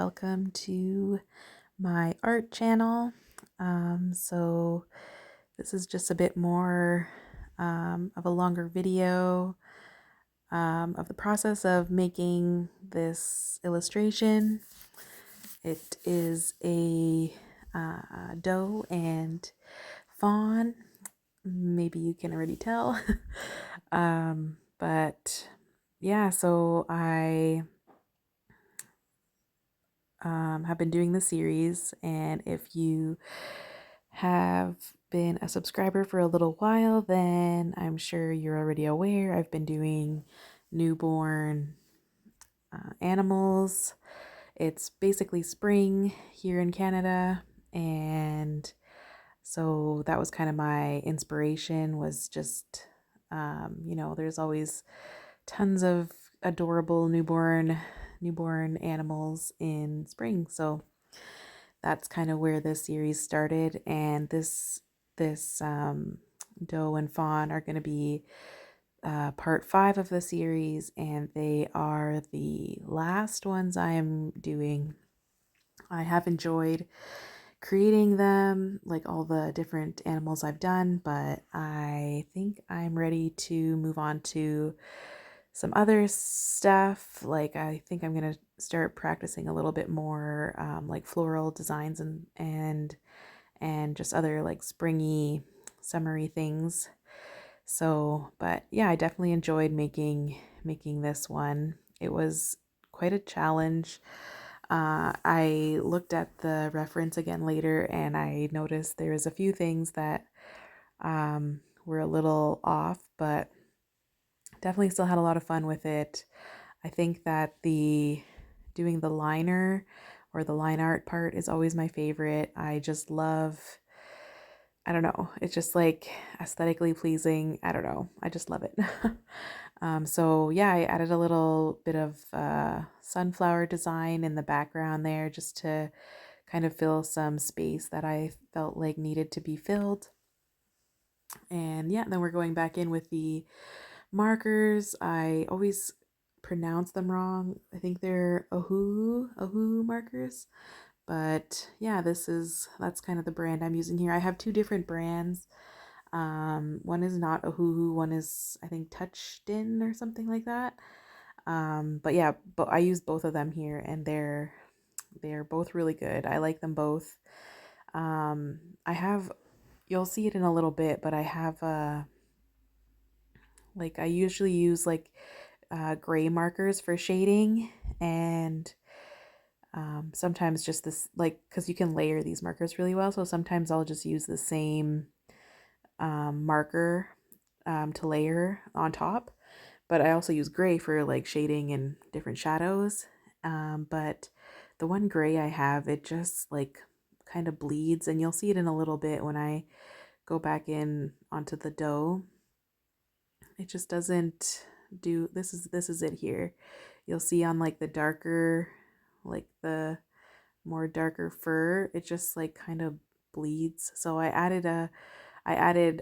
welcome to my art channel. So this is just a bit more of a longer video of the process of making this illustration. It is a doe and fawn. Maybe you can already tell. But yeah, so I have been doing the series, and if you have been a subscriber for a little while, then I'm sure you're already aware I've been doing newborn animals. It's basically spring here in Canada, and so that was kind of my inspiration, was just there's always tons of adorable newborn animals in spring. So that's kind of where this series started, and this doe and fawn are going to be part 5 of the series, and they are the last ones I am doing. I have enjoyed creating them, like all the different animals I've done, but I think I'm ready to move on to some other stuff. Like I think I'm gonna start practicing a little bit more like floral designs and just other like springy, summery things. So, but yeah, I definitely enjoyed making this one. It was quite a challenge. I looked at the reference again later, and I noticed there's a few things that were a little off, but definitely still had a lot of fun with it. I think that doing the liner or the line art part is always my favorite. I just love, I don't know, it's just like aesthetically pleasing. I don't know, I just love it. So yeah, I added a little bit of sunflower design in the background there just to kind of fill some space that I felt like needed to be filled. And yeah, then we're going back in with the markers. I always pronounce them wrong. I think they're Ohu markers. But yeah, that's kind of the brand I'm using here. I have 2 different brands. One is not Ohuhu, one is I think Touched In or something like that. But yeah, but I use both of them here, and they're both really good. I like them both. I have, you'll see it in a little bit, but I have like I usually use like gray markers for shading, and sometimes just this, like, because you can layer these markers really well, so sometimes I'll just use the same marker to layer on top, but I also use gray for like shading and different shadows. But the one gray I have, it just like kind of bleeds, and you'll see it in a little bit when I go back in onto the dough. It just doesn't do, this is it here. You'll see on like the darker, like the more darker fur, it just like kind of bleeds. So I added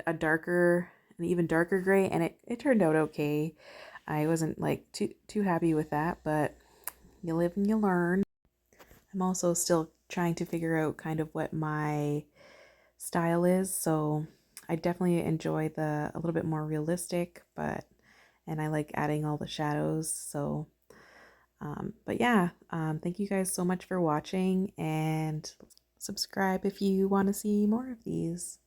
a darker, an even darker gray, and it turned out okay. I wasn't like too happy with that, but you live and you learn. I'm also still trying to figure out kind of what my style is, so I definitely enjoy the a little bit more realistic, and I like adding all the shadows. So but yeah, thank you guys so much for watching, and subscribe if you want to see more of these.